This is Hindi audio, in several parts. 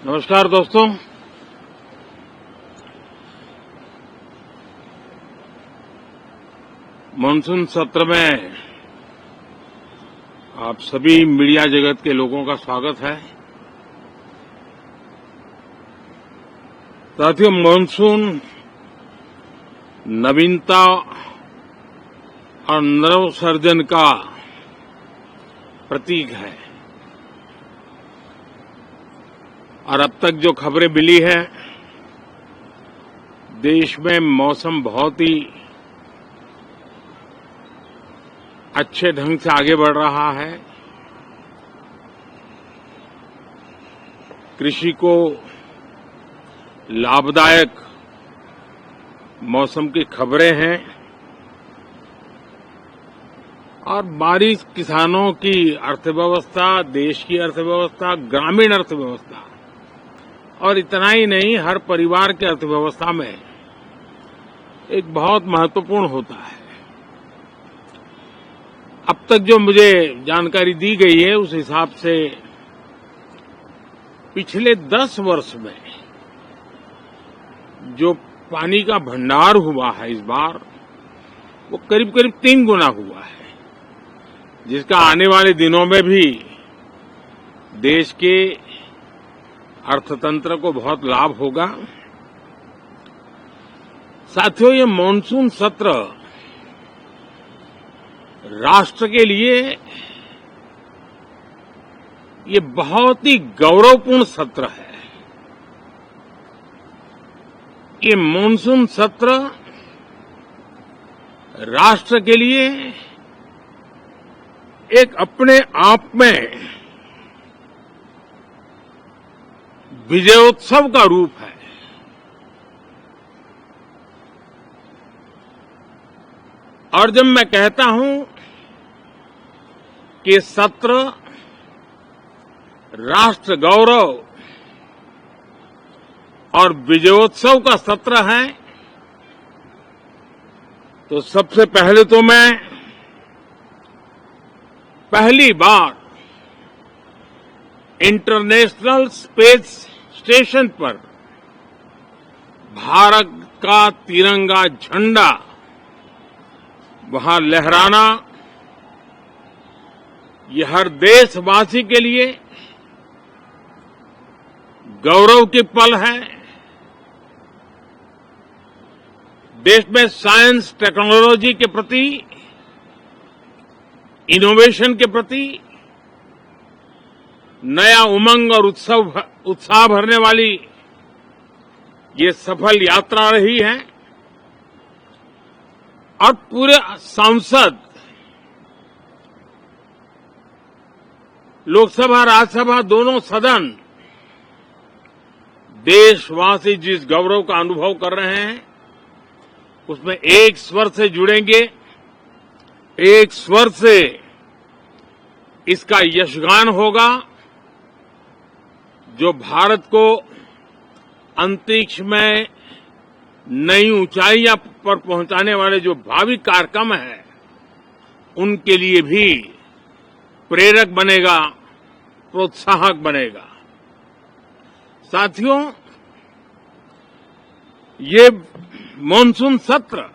नमस्कार दोस्तों। मानसून सत्र में आप सभी मीडिया जगत के लोगों का स्वागत है। साथियों, मानसून नवीनता और नवसर्जन का प्रतीक है और अब तक जो खबरें मिली है, देश में मौसम बहुत ही अच्छे ढंग से आगे बढ़ रहा है। कृषि को लाभदायक मौसम की खबरें हैं और बारिश किसानों की अर्थव्यवस्था, देश की अर्थव्यवस्था, ग्रामीण अर्थव्यवस्था और इतना ही नहीं, हर परिवार की अर्थव्यवस्था में एक बहुत महत्वपूर्ण होता है। अब तक जो मुझे जानकारी दी गई है, उस हिसाब से पिछले 10 वर्ष में जो पानी का भंडार हुआ है इस बार, वो करीब करीब 3 गुना हुआ है, जिसका आने वाले दिनों में भी देश के अर्थतंत्र को बहुत लाभ होगा। साथियों, ये मानसून सत्र राष्ट्र के लिए ये बहुत ही गौरवपूर्ण सत्र है। ये मानसून सत्र राष्ट्र के लिए एक अपने आप में विजयोत्सव का रूप है। और जब मैं कहता हूं कि सत्र राष्ट्र गौरव और विजयोत्सव का सत्र है, तो सबसे पहले तो मैं पहली बार इंटरनेशनल स्पेस स्टेशन पर भारत का तिरंगा झंडा वहां लहराना, ये हर देशवासी के लिए गौरव की पल है। देश में साइंस टेक्नोलॉजी के प्रति, इनोवेशन के प्रति नया उमंग और उत्साह भरने वाली ये सफल यात्रा रही है और पूरे सांसद, लोकसभा राज्यसभा दोनों सदन देशवासी जिस गौरव का अनुभव कर रहे हैं, उसमें एक स्वर से जुड़ेंगे, एक स्वर से इसका यशगान होगा, जो भारत को अंतरिक्ष में नई ऊंचाइयां पर पहुंचाने वाले जो भावी कार्यक्रम हैं, उनके लिए भी प्रेरक बनेगा, प्रोत्साहक बनेगा। साथियों, ये मानसून सत्र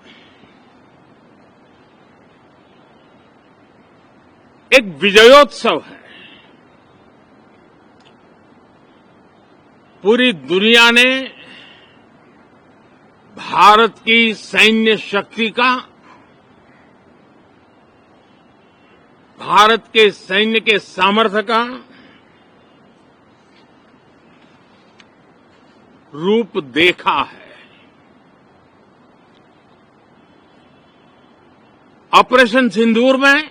एक विजयोत्सव है। पूरी दुनिया ने भारत की सैन्य शक्ति का, भारत के सैन्य के सामर्थ्य का रूप देखा है। ऑपरेशन सिंदूर में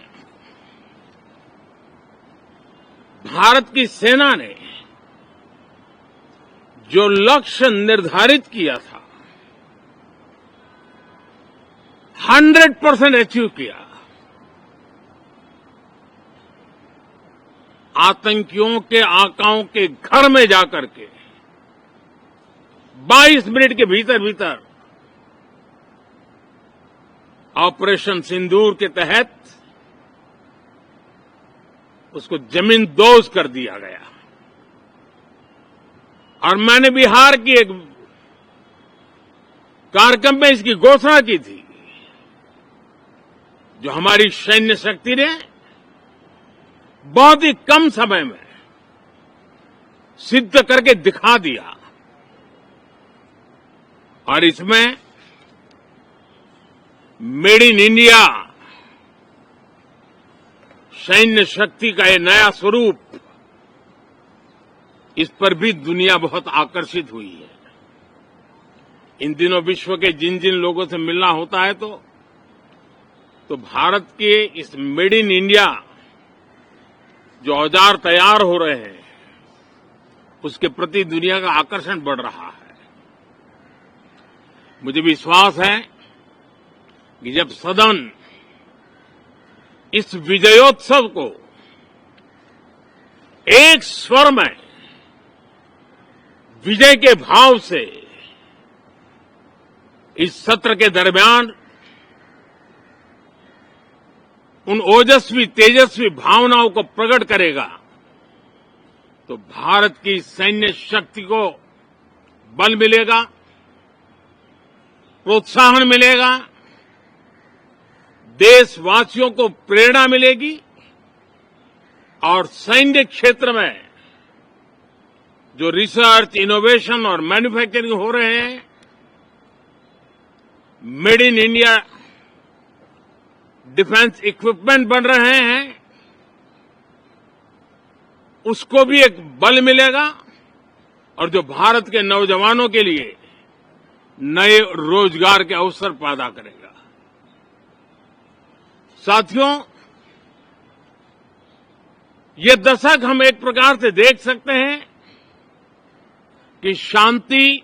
भारत की सेना ने जो लक्ष्य निर्धारित किया था, 100% अचीव किया। आतंकियों के आकाओं के घर में जाकर के 22 मिनट के भीतर भीतर ऑपरेशन सिंदूर के तहत उसको जमींदोज कर दिया गया। और मैंने बिहार की एक कार्यक्रम में इसकी घोषणा की थी, जो हमारी सैन्य शक्ति ने बहुत ही कम समय में सिद्ध करके दिखा दिया। और इसमें मेड इन इंडिया सैन्य शक्ति का ये नया स्वरूप, इस पर भी दुनिया बहुत आकर्षित हुई है। इन दिनों विश्व के जिन जिन लोगों से मिलना होता है तो भारत के इस मेड इन इंडिया जो औजार तैयार हो रहे हैं, उसके प्रति दुनिया का आकर्षण बढ़ रहा है। मुझे विश्वास है कि जब सदन इस विजयोत्सव को एक स्वर में विजय के भाव से इस सत्र के दरमियान उन ओजस्वी तेजस्वी भावनाओं को प्रकट करेगा, तो भारत की सैन्य शक्ति को बल मिलेगा, प्रोत्साहन मिलेगा, देशवासियों को प्रेरणा मिलेगी और सैन्य क्षेत्र में जो रिसर्च, इनोवेशन और मैन्युफैक्चरिंग हो रहे हैं, made in India defence equipment बन रहे हैं, उसको भी एक बल मिलेगा और जो भारत के नौजवानों के लिए नए रोजगार के अवसर पैदा करेगा। साथियों, ये दशक हम एक प्रकार से देख सकते हैं कि शांति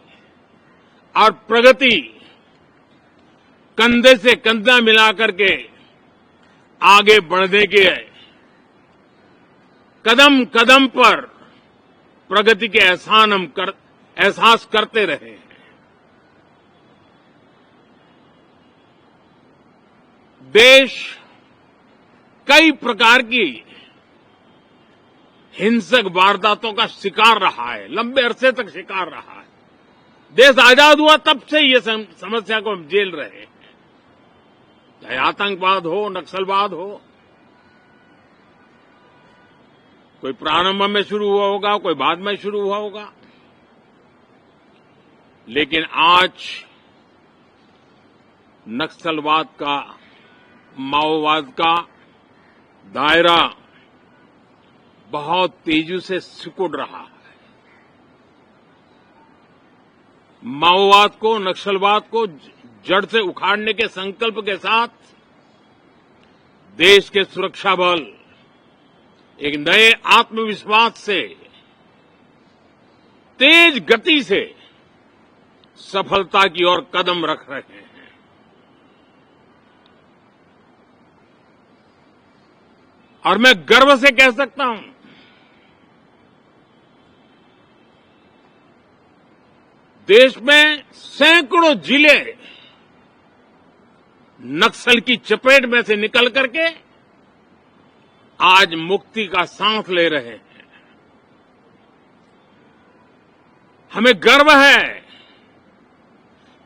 और प्रगति कंधे से कंधा मिलाकर के आगे बढ़ने के कदम कदम पर प्रगति के एहसास करते रहे हैं। देश कई प्रकार की हिंसक वारदातों का शिकार रहा है, लंबे अरसे तक शिकार रहा है। देश आजाद हुआ तब से ये समस्या को हम झेल रहे हैं, चाहे आतंकवाद हो, नक्सलवाद हो। कोई प्रारंभ में शुरू हुआ होगा, कोई बाद में शुरू हुआ होगा, लेकिन आज नक्सलवाद का, माओवाद का दायरा बहुत तेजी से सिकुड़ रहा है। माओवाद को, नक्सलवाद को जड़ से उखाड़ने के संकल्प के साथ देश के सुरक्षा बल एक नए आत्मविश्वास से, तेज गति से सफलता की ओर कदम रख रहे हैं। और मैं गर्व से कह सकता हूं, देश में सैकड़ों जिले नक्सल की चपेट में से निकल करके आज मुक्ति का सांस ले रहे हैं। हमें गर्व है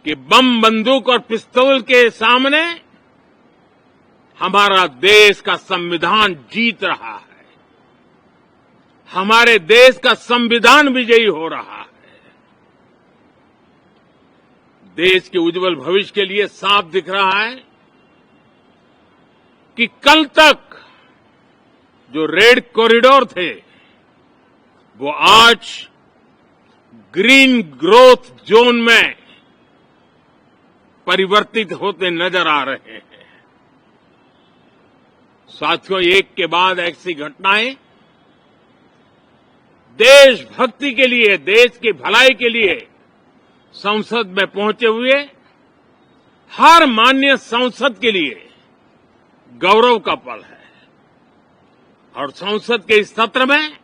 कि बम, बंदूक और पिस्तौल के सामने हमारा देश का संविधान जीत रहा है, हमारे देश का संविधान विजयी हो रहा है। देश के उज्जवल भविष्य के लिए साफ दिख रहा है कि कल तक जो रेड कॉरिडोर थे, वो आज ग्रीन ग्रोथ जोन में परिवर्तित होते नजर आ रहे हैं। साथियों, एक के बाद ऐसी घटनाएं देशभक्ति के लिए, देश की भलाई के लिए संसद में पहुंचे हुए हर माननीय सांसद के लिए गौरव का पल है। और संसद के इस सत्र में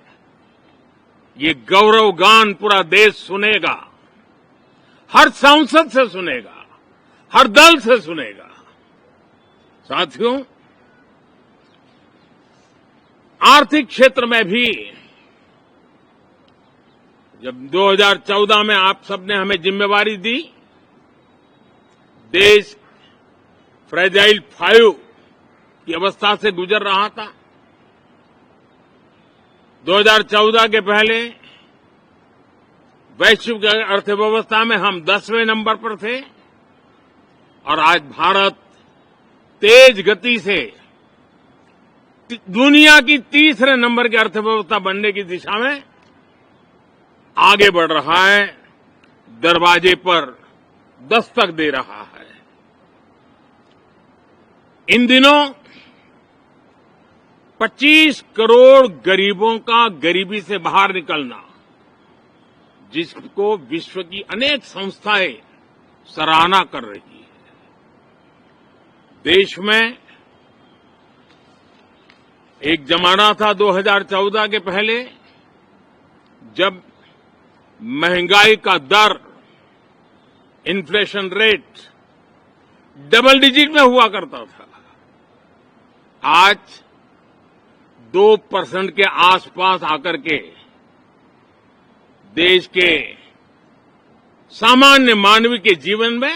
ये गौरव गान पूरा देश सुनेगा, हर सांसद से सुनेगा, हर दल से सुनेगा। साथियों, आर्थिक क्षेत्र में भी जब 2014 में आप सबने हमें जिम्मेवारी दी, देश फ्रेजाइल 5 की अवस्था से गुजर रहा था। 2014 के पहले वैश्विक अर्थव्यवस्था में हम 10वें नंबर पर थे और आज भारत तेज गति से दुनिया की तीसरे नंबर की अर्थव्यवस्था बनने की दिशा में आगे बढ़ रहा है, दरवाजे पर दस्तक दे रहा है। इन दिनों 25 करोड़ गरीबों का गरीबी से बाहर निकलना, जिसको विश्व की अनेक संस्थाएं सराहना कर रही है। देश में एक जमाना था 2014 के पहले, जब महंगाई का दर, इन्फ्लेशन रेट डबल डिजिट में हुआ करता था। आज 2% के आसपास आकर के देश के सामान्य मानवी के जीवन में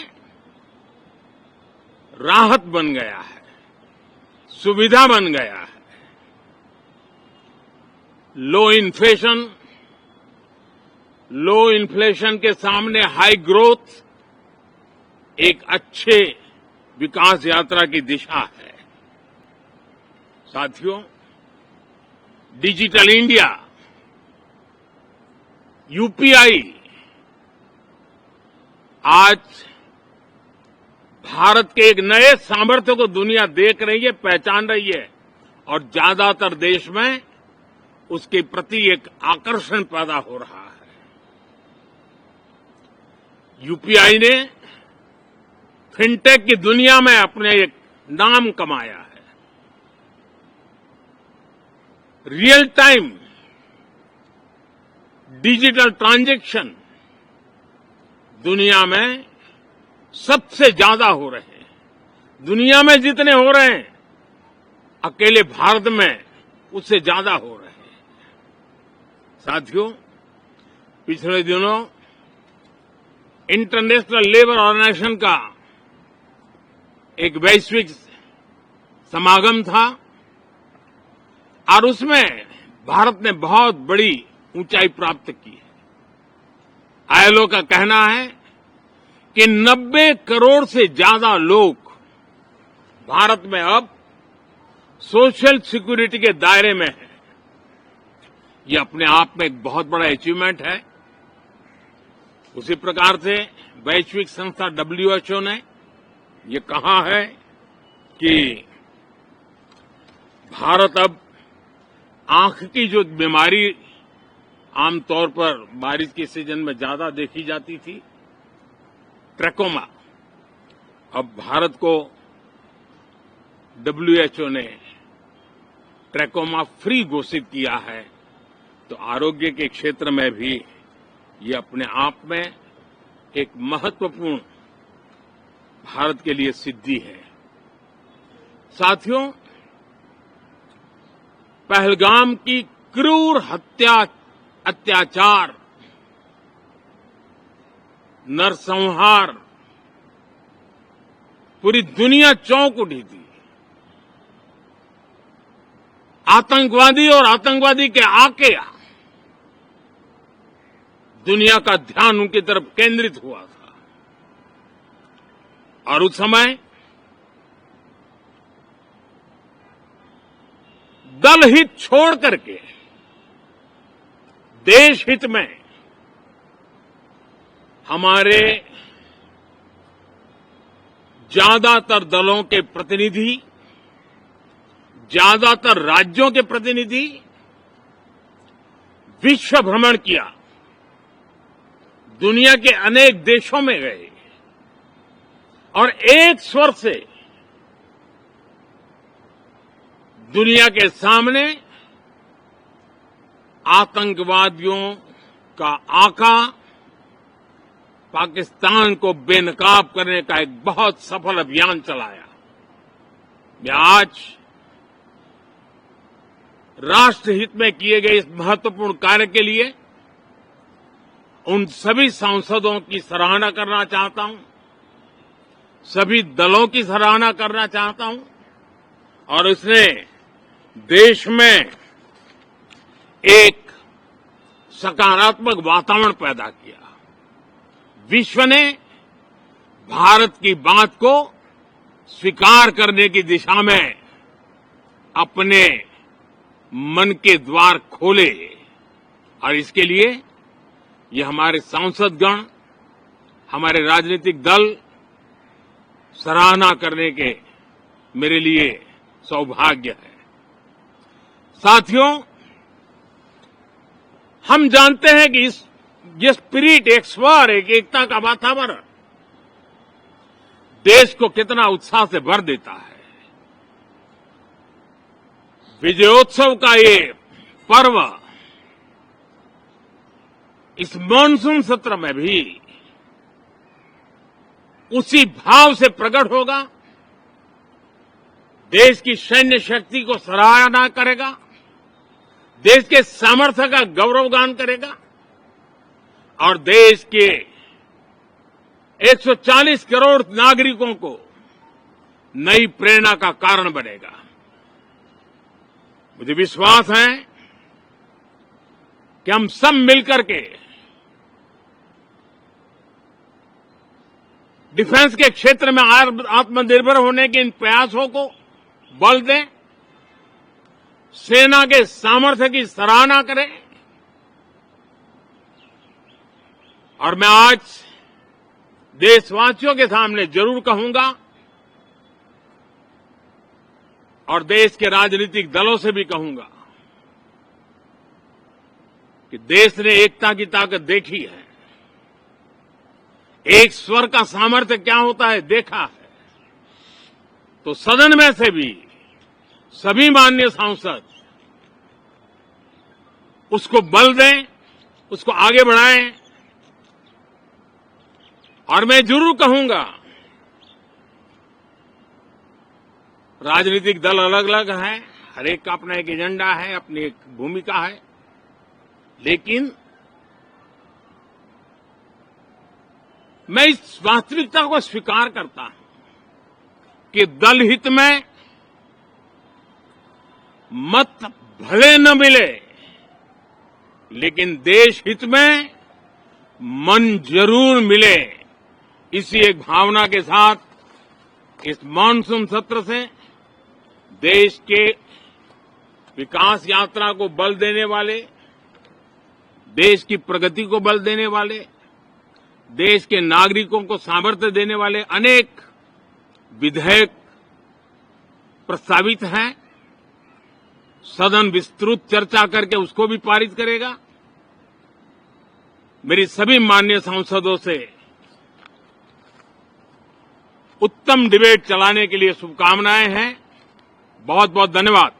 राहत बन गया है, सुविधा बन गया है। लो इन्फ्लेशन के सामने हाई ग्रोथ एक अच्छे विकास यात्रा की दिशा है। साथियों, डिजिटल इंडिया, यूपीआई आज भारत के एक नए सामर्थ्य को दुनिया देख रही है, पहचान रही है और ज्यादातर देश में उसके प्रति एक आकर्षण पैदा हो रहा है। यूपीआई ने फिनटेक की दुनिया में अपने एक नाम कमाया है। रियल टाइम डिजिटल ट्रांजैक्शन दुनिया में सबसे ज्यादा हो रहे हैं। दुनिया में जितने हो रहे हैं, अकेले भारत में उससे ज्यादा हो रहे हैं। साथियों, पिछले दिनों इंटरनेशनल लेबर ऑर्गेनाइजेशन का एक वैश्विक समागम था और उसमें भारत ने बहुत बड़ी ऊंचाई प्राप्त की है। आईएलओ का कहना है कि 90 करोड़ से ज्यादा लोग भारत में अब सोशल सिक्योरिटी के दायरे में हैं। ये अपने आप में एक बहुत बड़ा अचीवमेंट है। उसी प्रकार से वैश्विक संस्था WHO ने ये कहा है कि भारत अब आंख की जो बीमारी आमतौर पर बारिश के सीजन में ज्यादा देखी जाती थी, ट्रैकोमा, अब भारत को WHO ने ट्रैकोमा फ्री घोषित किया है। तो आरोग्य के क्षेत्र में भी ये अपने आप में एक महत्वपूर्ण भारत के लिए सिद्धि है। साथियों, पहलगाम की क्रूर अत्याचार, नरसंहार पूरी दुनिया चौंक उठी थी। आतंकवादी और आतंकवादी के आके दुनिया का ध्यान उनकी तरफ केंद्रित हुआ था और उस समय दल हित छोड़ करके देश हित में हमारे ज्यादातर दलों के प्रतिनिधि, ज्यादातर राज्यों के प्रतिनिधि विश्व भ्रमण किया, दुनिया के अनेक देशों में गए और एक स्वर से दुनिया के सामने आतंकवादियों का आका पाकिस्तान को बेनकाब करने का एक बहुत सफल अभियान चलाया। मैं आज राष्ट्रहित में किए गए इस महत्वपूर्ण कार्य के लिए उन सभी सांसदों की सराहना करना चाहता हूं, सभी दलों की सराहना करना चाहता हूं और इसने देश में एक सकारात्मक वातावरण पैदा किया। विश्व ने भारत की बात को स्वीकार करने की दिशा में अपने मन के द्वार खोले और इसके लिए ये हमारे सांसदगण, हमारे राजनीतिक दल सराहना करने के मेरे लिए सौभाग्य है। साथियों, हम जानते हैं कि ये स्पिरिट, एक स्वर, एक एकता का वातावरण देश को कितना उत्साह से भर देता है। विजयोत्सव का ये पर्व इस मानसून सत्र में भी उसी भाव से प्रकट होगा। देश की सैन्य शक्ति को सराहना करेगा, देश के सामर्थ्य का गौरवगान करेगा और देश के 140 करोड़ नागरिकों को नई प्रेरणा का कारण बनेगा। मुझे विश्वास है कि हम सब मिलकर के डिफेंस के क्षेत्र में आत्मनिर्भर होने के इन प्रयासों को बल दें, सेना के सामर्थ्य की सराहना करें और मैं आज देशवासियों के सामने जरूर कहूंगा और देश के राजनीतिक दलों से भी कहूंगा कि देश ने एकता की ताकत देखी है, एक स्वर का सामर्थ्य क्या होता है देखा है। तो सदन में से भी सभी माननीय सांसद उसको बल दें, उसको आगे बढ़ाएं और मैं जरूर कहूंगा, राजनीतिक दल अलग अलग हैं, हर एक का अपना एक एजेंडा है, अपनी एक भूमिका है, लेकिन मैं इस वास्तविकता को स्वीकार करता हूं कि दल हित में मत भले न मिले, लेकिन देश हित में मन जरूर मिले। इसी एक भावना के साथ इस मानसून सत्र से देश के विकास यात्रा को बल देने वाले, देश की प्रगति को बल देने वाले, देश के नागरिकों को सामर्थ्य देने वाले अनेक विधेयक प्रस्तावित हैं। सदन विस्तृत चर्चा करके उसको भी पारित करेगा। मेरी सभी माननीय सांसदों से उत्तम डिबेट चलाने के लिए शुभकामनाएं हैं। बहुत बहुत धन्यवाद।